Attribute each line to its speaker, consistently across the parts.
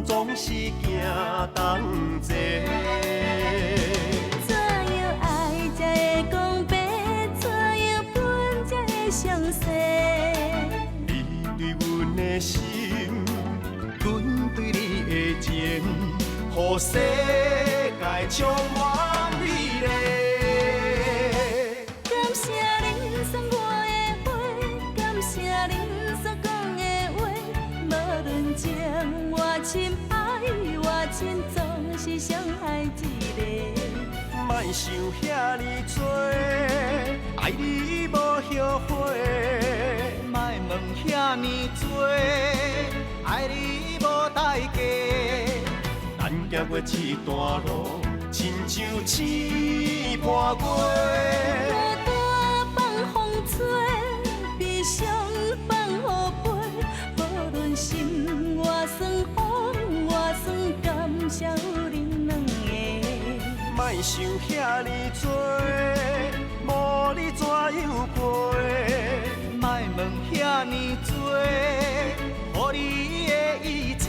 Speaker 1: 总是行同齐。
Speaker 2: 怎样爱才会讲白？怎样分才会相识？
Speaker 1: 你对阮的心，阮对你的情，予世界充满美丽。
Speaker 2: 感谢恁送我的花，感谢恁所讲的话，无论情我深爱我深，总是相爱一个。
Speaker 1: 莫想遐尼多，爱你无后悔。
Speaker 3: 莫问遐尼多，爱你无代价。
Speaker 1: 咱行过这段路，亲像试破月。
Speaker 2: 孤单放风吹，悲伤放雨飞。无论心外酸，风外酸，感谢有恁两个。
Speaker 1: 莫想遐尼多，无你怎样过？
Speaker 3: 莫问遐尼多，予你的一切。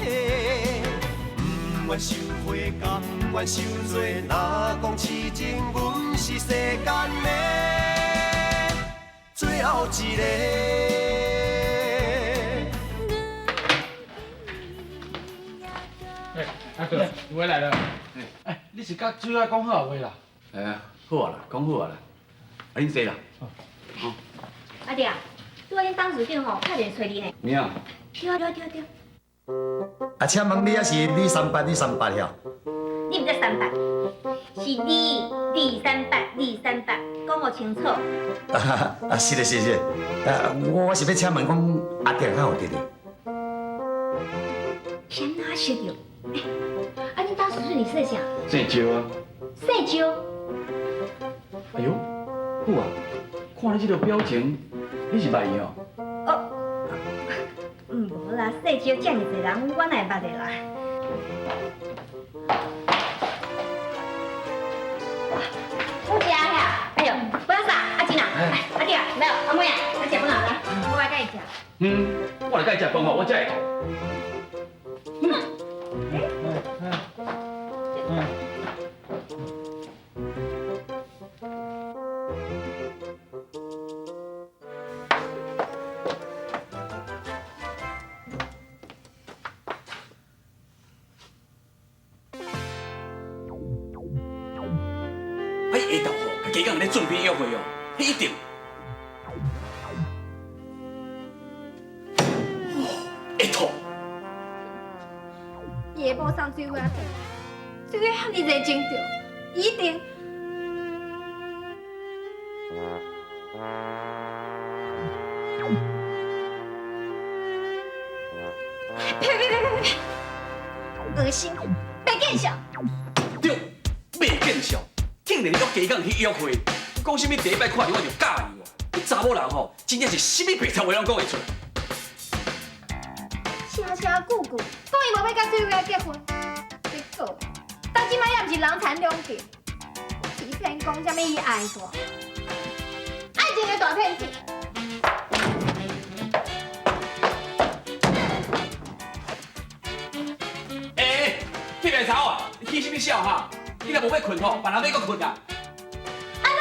Speaker 1: 不愿收回，甘愿受罪。若讲痴情，阮是世间的最后一个。
Speaker 4: 阿哥，你回来了。
Speaker 5: 哎，你是甲主要讲好话啦？
Speaker 6: 哎，好啊啦，讲好啊啦，啊恁坐啦。
Speaker 7: 阿弟啊，拄仔恁董事长吼打电找你呢。
Speaker 6: 咩啊？
Speaker 7: 对。
Speaker 8: 啊，请问你也是李三八呀？
Speaker 7: 你毋才三八，是李三八，讲好清楚。
Speaker 8: 是的。我是要请问讲阿弟还有弟弟？
Speaker 7: 先哪识着？啊，恁董事长你说啥？
Speaker 6: 姓招啊。
Speaker 7: 姓招。
Speaker 6: 哎呦，好啊，看你这个表情，你是捌伊哦？
Speaker 7: 无啦，姓招遮尔济人，我哪会捌的啦？我食呀！哎呦，不要啥，阿金啊，阿弟啊，没有，阿妹啊，来食饭啊，我来甲伊食。
Speaker 6: 我来甲伊食饭吼，我才会吐。哎，下昼吼，甲家人咧准备约会哦，迄一定。会吐。
Speaker 7: 伊会无送水果来，水果遐尼侪种着，一定。呸！恶心，别见笑。
Speaker 6: 对，袂见笑，竟然约家人去约会，讲什么第一摆看到我就介意哦。你查某人吼，真正是什么白话话拢讲会出来。
Speaker 7: 声久久，讲伊无要甲水果结婚，结果到即摆也毋是人财两尽，欺骗讲什么伊爱我，爱情的大骗子。
Speaker 6: 屁白草啊！你起什么笑哈？你若无要困吼，别人要搁困啊！
Speaker 7: 安怎？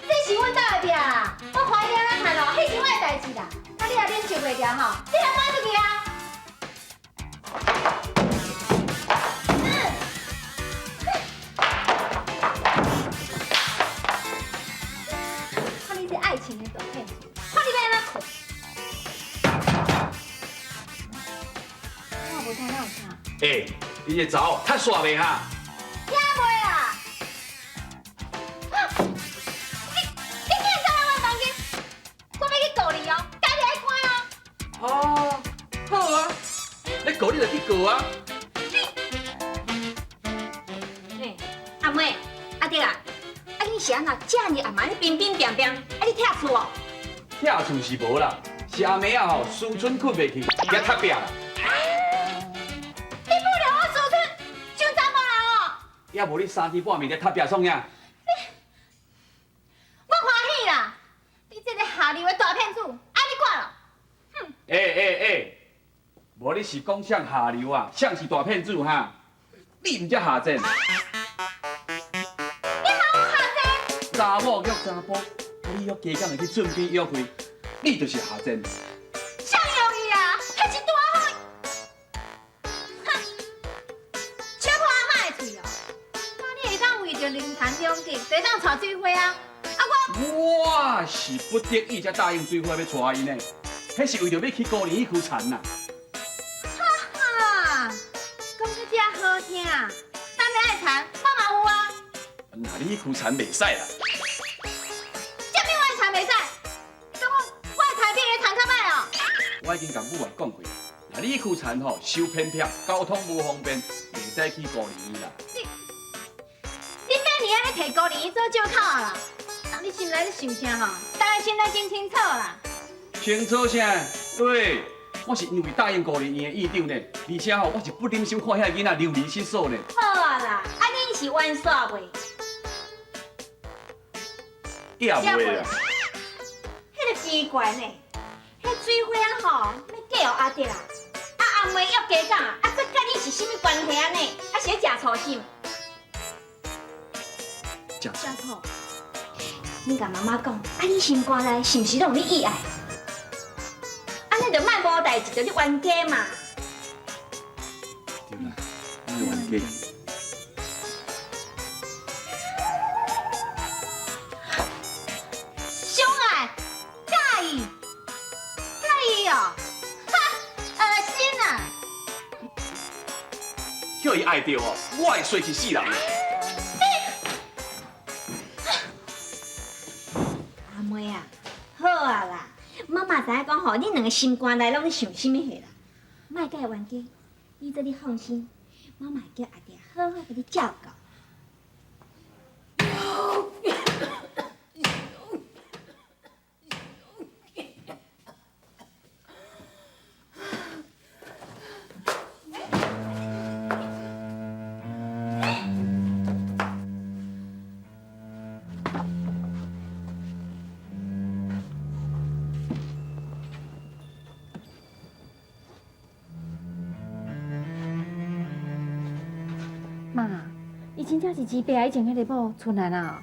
Speaker 7: 这是阮家的病啦，我怀疑咱看咯，迄是我的代志啦。啊，你若忍受袂了吼，你来搬出去啊！看你是爱情的大骗子，看你要安怎困？我无听哪有啥？
Speaker 6: 你这查某较煞袂哈？
Speaker 7: 听袂啊！你竟然走来我房间，我要去告你哦，家己爱关哦。
Speaker 6: 哦，好啊，你告你就去告啊。
Speaker 7: 阿妹，阿弟啊，啊你是安怎遮尔暗暝冰冰冰冰，啊你拆厝哦？
Speaker 6: 拆厝是无啦，是阿妹啊吼，思春困袂去，才塌壁啦。也无你3天半暝才塌壁创啥？
Speaker 7: 我欢喜啦！你这个下流的大骗子，爱你管了！哼！
Speaker 6: 无无你是讲像下流啊，像是大骗子哈！你唔才下贱。你
Speaker 7: 哪有下贱？
Speaker 6: 查某约查甫，你约家港去准备约会，你就是下贱。
Speaker 7: 谁容易啊？迄一大火！哼！小破阿妈的嘴哦，那你会当为着灵潭两地，就当炒水花啊？
Speaker 6: 我是不得已才答应水花要娶伊呢，迄是为着要去高林迄区田呐。
Speaker 7: 哈哈，讲得这好听，咱要爱田，我嘛有啊。
Speaker 6: 那你迄区田袂使啦。
Speaker 7: 这边我的田袂使，讲我的田比你的田较歹哦。
Speaker 6: 我已经甲母爱讲过，那你迄区田吼收偏僻，交通无方便，袂使去高林啦。
Speaker 7: 你每年咧摕高年做借口啦？那你心内咧想啥吼？大家心内真清楚啦。
Speaker 6: 清楚啥？对，我是因为答应高林院的院长呢，而且吼我是不忍心看遐囡仔流离失所呢。
Speaker 7: 好啊啦，啊恁是玩耍袂？
Speaker 6: 也袂啦。
Speaker 7: 迄个奇怪呢，迄水花吼要嫁予阿弟啦，啊阿妹约家讲啊，这甲你是甚物关系安尼？啊是咧食醋心？
Speaker 6: 食
Speaker 7: 醋。你甲妈妈讲，啊你心肝内是毋是拢有你意爱？安尼就莫无代志，就你冤家嘛。
Speaker 6: 对啦，你冤家。
Speaker 7: 凶爱，介意哦，哈，恶心啊！
Speaker 6: 叫伊爱着哦，我会衰气死人。
Speaker 7: 阿妹啊，好啊啦，妈妈知影讲吼，恁两个心肝内拢咧想什么货啦？莫甲伊冤家，你这你放心，妈妈会叫阿弟好好甲你照顾。
Speaker 2: 妈，伊真正是几百以前迄个某出来啦？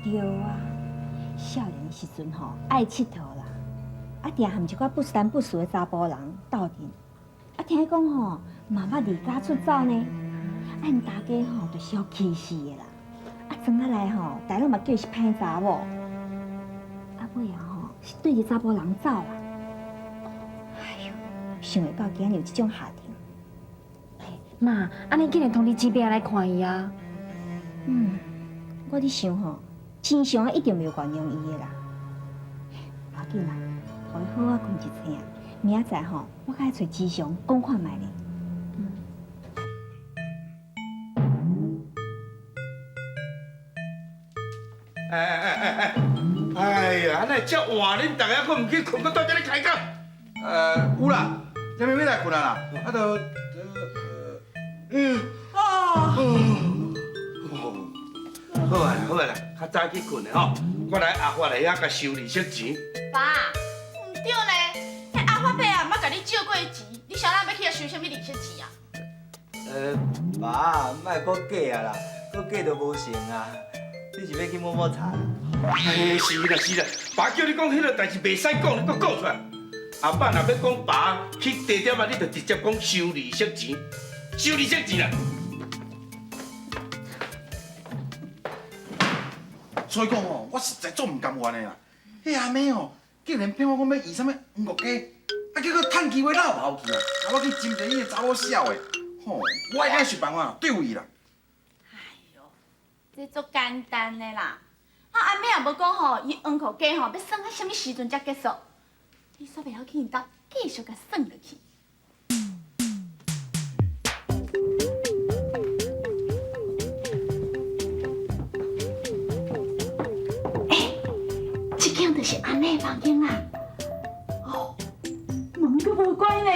Speaker 9: 对啊，少年的时阵吼爱佚佗啦，啊，定和一寡不三不四的查甫人斗阵，啊，听讲吼嘛捌离家出走呢，啊，因大家吼就是互气死的啦，啊，装啊来吼，大拢嘛叫伊是歹查某，啊，尾啊吼是对着查甫人走啦，哎呦，想袂到今日有这种下场。
Speaker 2: 妈，安尼竟然通知几百来看伊啊？
Speaker 9: 我伫想吼，真相一定袂原谅伊的啦。无要紧啦，互伊好好困一醒，明仔载吼，我甲伊找志祥讲看卖咧。
Speaker 10: 哎呀，安尼遮晚恁大家佫唔去困，佫在这里开讲。有啦，这边要来困啊啦，啊都，好啊好啊啦，较早去困的吼，我来阿发来遐甲收利息钱。
Speaker 11: 爸，唔对呢，迄阿发伯啊，捌甲你借过钱，你啥人要去遐收什么利息钱啊？
Speaker 3: 爸，莫搁假啊啦，搁假就无成啊。你是要去摸摸茶？
Speaker 10: 哎，是啦是啦，爸叫你讲迄个代志袂使讲，你搁讲出来。阿爸若要讲爸去地点啊，你就直接讲收利息钱，收利息钱啦。所以讲哦，我实在做唔甘愿的啦。迄阿妹哦，竟然骗我讲要移什么黄国家，啊结果趁机会闹跑去啊！啊我去针对伊个查某小的，吼，我爱想办法对付伊啦。
Speaker 11: 哎呦，这足简单的啦。啊，阿妹也无讲吼，伊黄国家吼要算到什么时阵才结束，你煞袂晓去因兜继续甲算落去。这间就是阿妹的房间啦。哦，门都无关呢，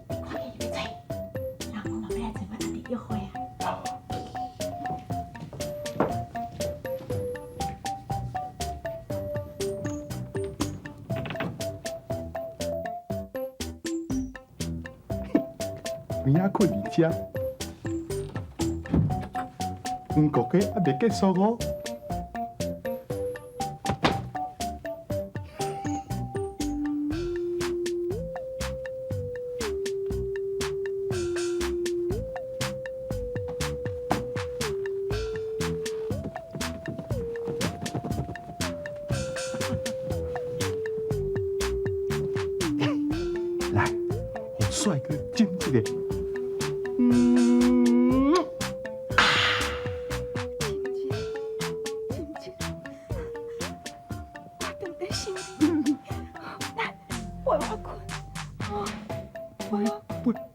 Speaker 11: 快点入睡，让我妈要来找我阿弟约会啊。
Speaker 1: 边仔困伫遮，黄国家还未结束哦。来，给帅哥亲一个。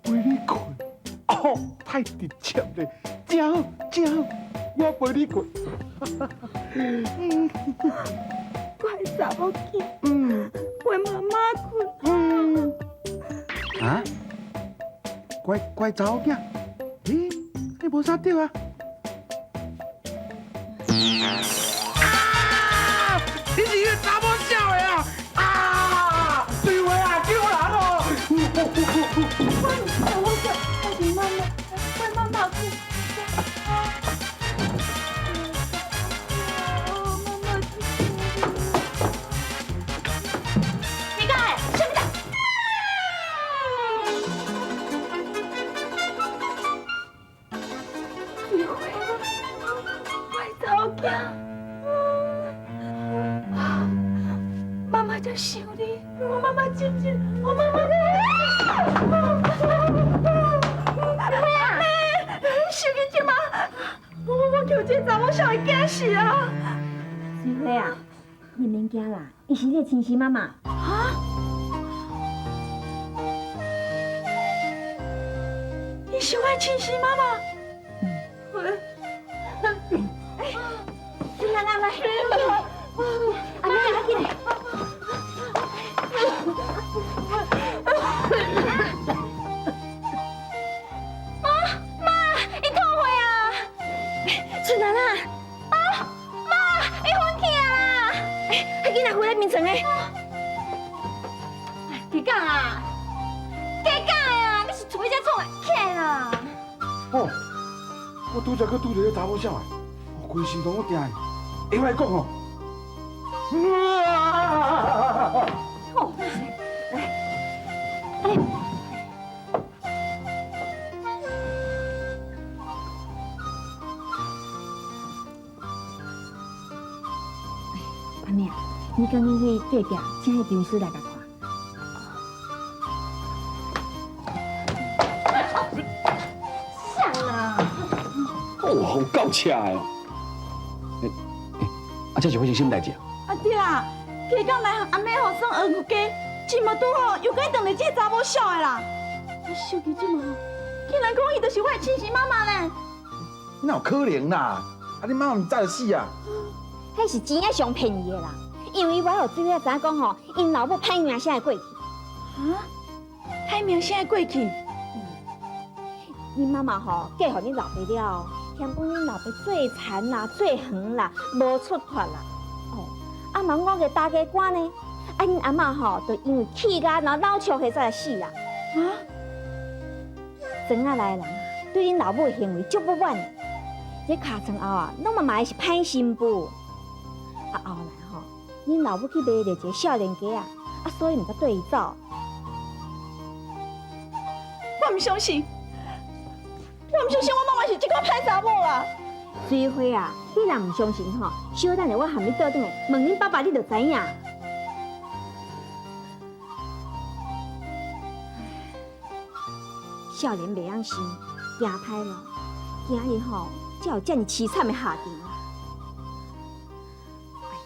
Speaker 1: 陪你困，哦，太直接了，真好，真好，我陪你困。
Speaker 9: 乖查某囝，陪妈妈困。
Speaker 1: 啊？乖查某囝，咦，你无啥对啊？
Speaker 10: 你是个查某小的啊！啊！水位啊，救人哦！
Speaker 9: 我是妈妈，陪妈妈困。
Speaker 11: 你讲的，什么的？
Speaker 9: 机会，乖查某囝。妈妈在想你，我妈妈亲亲，我妈妈阿妹，想你这嘛，我求这查某小会惊死啊！水花啊，你免惊啦，伊是你的亲生妈妈。啊？你是我的亲生妈妈？来，阿妹，阿进来。春兰啊！妈，你翻去啊！还紧来回来眠床诶！几讲啊？几讲啊？你是厝尾才创的起啦！
Speaker 10: 哦，我拄则去拄着迄查某小的，我规身拢我定的，会来讲哦。
Speaker 9: 哦，来，阿妹啊，你刚刚去隔壁请迄张师来甲看。啥啦？
Speaker 6: 哦，好够车的哦！这是发生什么代志啊？
Speaker 11: 阿爹啊，起讲来阿妹互送鹅骨鸡，真嘛拄好又该等来这查某小的啦。我手机这么好，竟然讲伊就是我的亲生妈妈呢。
Speaker 10: 哪有可能啦？啊，你妈唔知就死啊！
Speaker 7: 迄是钱仔上骗伊的啦，因为我有最尾知影讲吼，因老母歹名声会过去。
Speaker 11: 啊？歹名声会过去？
Speaker 7: 恁妈妈吼嫁互恁老爸了，嫌讲恁老爸最残啦、最横啦，无出头啦。哦，啊嘛我个大家官呢，啊恁阿嬷吼就因为气甲然后老笑下才来死啦。
Speaker 11: 啊？
Speaker 7: 庄仔来的人啊，对恁老母的行为足不满的，这尻川后啊，拢嘛会是歹心妇。啊后来吼，恁老母去买着一个少年家啊，所以毋才对伊走。
Speaker 11: 我唔相信，我唔相信我妈妈是这个歹查某啦。
Speaker 7: 水花啊，你若唔相信吼，小等下我含你倒转来问恁爸爸，你就知影。少年袂晓生，行歹咯，今日吼才有这么凄惨的下场啊！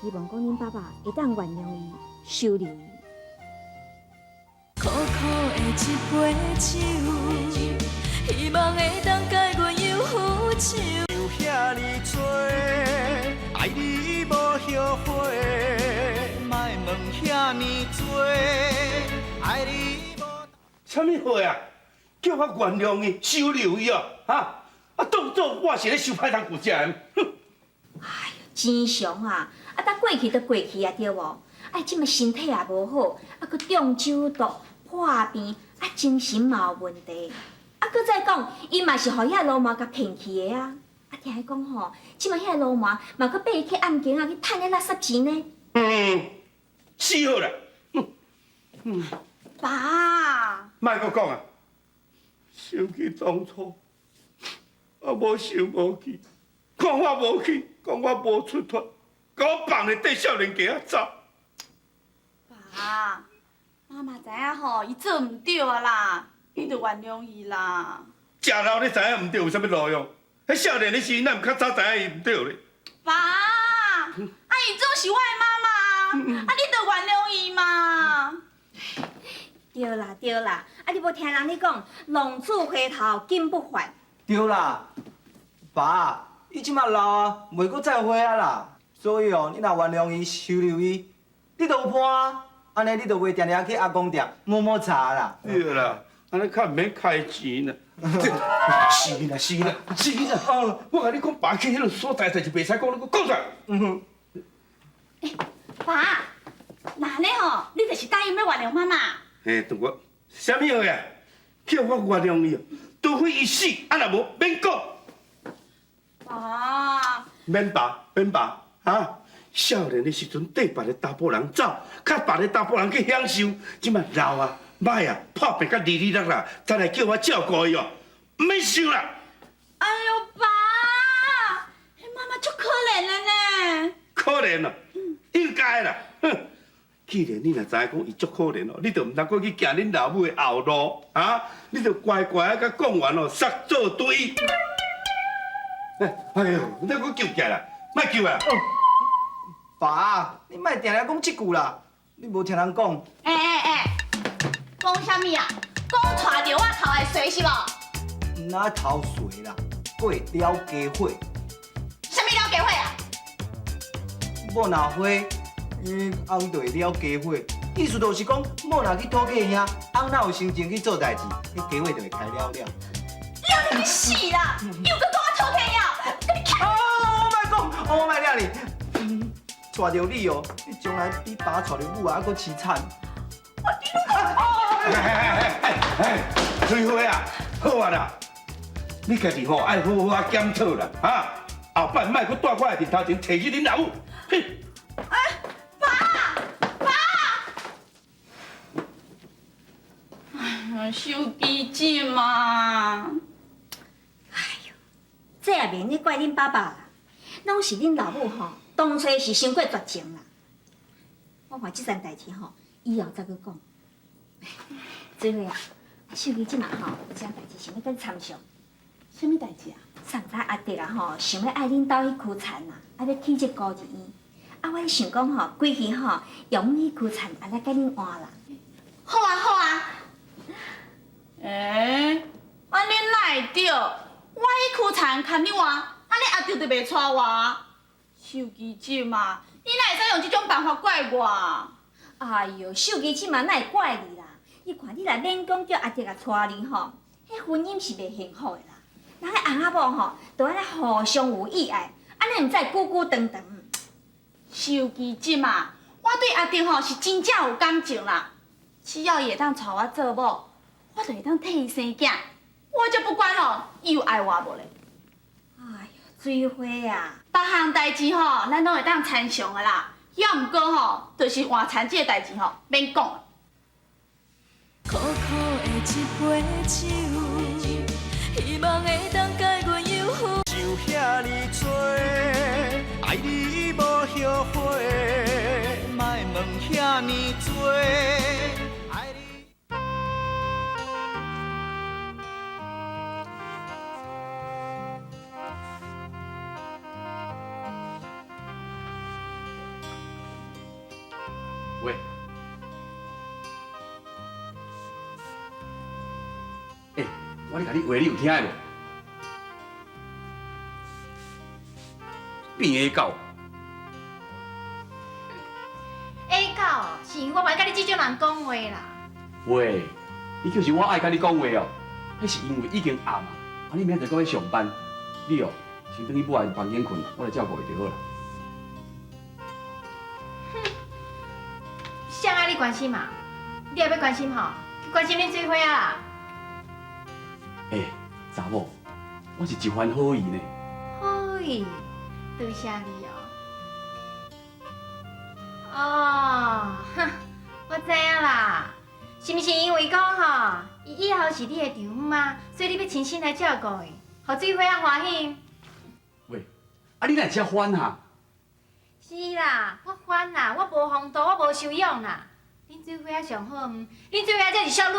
Speaker 7: 希望讲恁爸爸会当原谅伊，收留伊。
Speaker 2: 苦苦的一杯酒，希望会当解阮忧愁。
Speaker 3: 有遐尼多，爱你无后悔，莫问遐尼多，爱你无。
Speaker 12: 什么话啊？叫我原谅伊、收留伊哦，啊！当作我是咧收歹人骨架，哼！
Speaker 7: 哎呦，真常啊！啊，呾过去就过去啊，对无？哎，即么身体也无好，啊，佮中酒毒、破病，啊，精神嘛有问题。啊，搁再讲，伊嘛是互遐流氓甲骗去的啊！啊，听伊讲吼，即马遐流氓嘛搁爬去案件啊去趁迄垃圾钱呢。
Speaker 12: 死好啦！
Speaker 11: 爸，
Speaker 12: 莫搁讲啊！想起当初，我无想无去，看我无去，讲我无出头，甲我放咧缀少年家走。
Speaker 11: 爸，妈妈知影吼，伊做唔对啊啦，你着原谅伊啦。
Speaker 12: 食老你知影唔对有啥物路用？迄少年的时，咱毋较早知影伊唔对咧。
Speaker 11: 爸，啊伊总是我的妈妈，啊你着原谅伊嘛。
Speaker 7: 对啦对啦，啊你无听人咧讲，浪子回头金不还。
Speaker 3: 对啦，爸，伊即马老啊，袂阁再回啊啦。所以哦，你若原谅伊、收留伊，你就有伴啊。安尼你就袂定定去阿公店摸茶啦。
Speaker 12: 对啦，安尼较毋免开钱啦。是啦是啦是啦，我甲你讲，爸去迄个所在，就是袂使讲，你讲出来。
Speaker 11: 爸，那安尼吼，你就是答应要原谅妈妈。
Speaker 12: 嘿，对我，啥物话啊？叫我原谅你哦，除非伊死，啊若无免讲。
Speaker 11: 爸，
Speaker 12: 免爸啊！少年的时阵缀别个查甫人走，较别个查甫人去享受。即马老啊、歹啊、破病甲哩哩啦啦，再来叫我照顾伊哦，唔免想啦。
Speaker 11: 哎呦，爸，迄妈妈足可怜的呢。
Speaker 12: 可怜啊，应该啦。哼，既然你若知影讲伊足可怜哦，你就唔通过去行恁老母的后路啊！你就乖乖啊，甲讲完哦，煞做对。哎呦，你再给我救起来啦，莫救啊！
Speaker 3: 爸，你莫定定讲即句啦，你无听人讲。
Speaker 11: 讲啥物啊？讲带着我头来洗是无？
Speaker 3: 唔哪头水啦，过了家伙。
Speaker 11: 啥物了家伙啊？
Speaker 3: 某若花，翁就会了家伙。意思就是讲，某若去讨价兄，翁若有心情去做代志，迄家伙就会开了了。
Speaker 11: 了你去死啦！又搁跟我偷听呀？跟你看。
Speaker 3: 我莫了你。带着你哦，你将来比爸带着母还搁凄惨。
Speaker 12: 翠花啊，好啊啦，你家己吼爱好好啊检讨啦，哈，后摆莫搁带我来面头前提起恁老母。哼！
Speaker 11: 哎呀，收机子嘛！
Speaker 7: 这也免你怪恁爸爸啦，拢是恁老母吼，当初是伤过绝情啦。我话这件代志吼，以后再去讲。水花啊，秀姨即马吼有一件代志想要跟你参详。
Speaker 11: 什么代志啊？
Speaker 7: 上早阿弟啊吼，想要爱恁兜去哭田啦，啊要起这孤儿院。啊，我想讲吼，规气吼用去哭田，啊来甲恁换啦。
Speaker 11: 好啊好啊。安尼哪会对？我去哭田看你换，安尼阿弟就袂娶我。秀基姐嘛，你哪会使用这种办法怪我？
Speaker 7: 哎呦，秀基即嘛哪会怪你啦？你看你若勉强叫阿弟来娶你吼，迄婚姻是袂幸福的啦。人个翁仔某吼，都安尼互相有意爱，安尼毋知久久长长。
Speaker 11: 秀基姐嘛，我对阿弟吼是真正有感情啦。只要伊会当娶我做某，我就会当替伊生囝。我就不管咯，伊有爱我无咧。
Speaker 7: 哎呦，水花啊！
Speaker 11: 别项代志吼，咱拢会当参详的啦。要毋过吼，就是换田这个代志吼，免讲了。
Speaker 2: 苦苦的一杯酒，希望会当解阮忧郁。
Speaker 1: 想遐尼多，爱你无后悔，莫问遐尼多，爱你。
Speaker 6: 喂，我咧甲你话，你有听无？变下狗，
Speaker 11: 下狗是我袂甲你这种人讲话啦。
Speaker 6: 喂，你就是我爱甲你讲话哦，迄是因为已经暗啊，你明仔载搁要上班，你哦先等去母的房间困，我来照顾伊就好啦。
Speaker 13: 谁爱你关心嘛？你也要关心吼，去关心恁水花啊啦。
Speaker 6: 查某，我是一番好意呢。
Speaker 7: 好意，多谢你哦。哦，哼，我知影啦，是毋是因为讲吼，伊以后是你的丈夫啊，所以你要亲身来照顾伊，互水花啊欢喜？
Speaker 6: 喂，啊你哪会遮烦哈？
Speaker 7: 是啦，我烦啦，我无风度，我无修养啦。恁水花上好，恁水花才是小女。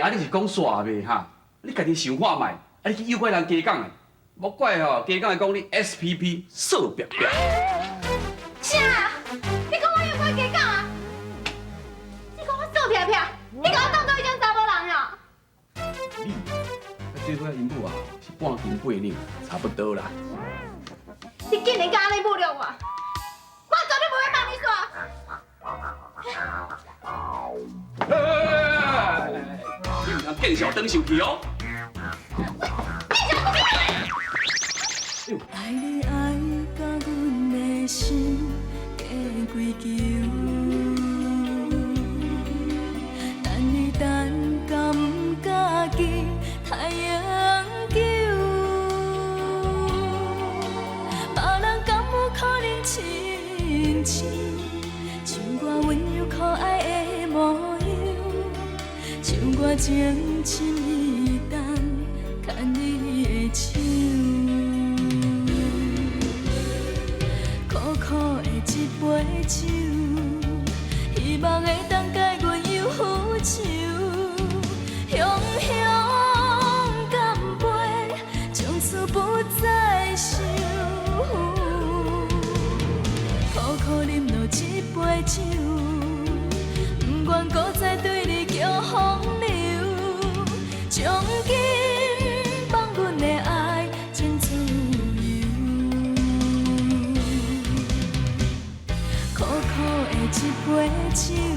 Speaker 6: 啊你是讲煞袂哈？你家己想看卖，你去诱拐人家讲的，莫怪吼家讲的讲你 SPP 瘦表表。
Speaker 7: 啥？你讲我诱拐家讲啊？你讲我瘦撇撇？你甲我当做一种查某人呀？
Speaker 6: 你，水花因母啊是半斤8两，差不多啦。
Speaker 7: 你竟然敢安尼侮辱我，我绝对不会帮你说。
Speaker 6: 你唔通见笑当受气哦！
Speaker 2: 爱你爱甲阮的心加归球，等你等甲毋敢记太阳球，别人敢有可能亲像像我温柔可爱的模样，像我情深意重牵你的手。苦苦的一杯酒，希望会当解阮忧愁。雄雄干杯，从此不再想。苦苦饮落一杯酒，不愿搁再对你叫风流，从今放阮的爱真自由。苦苦的一杯酒。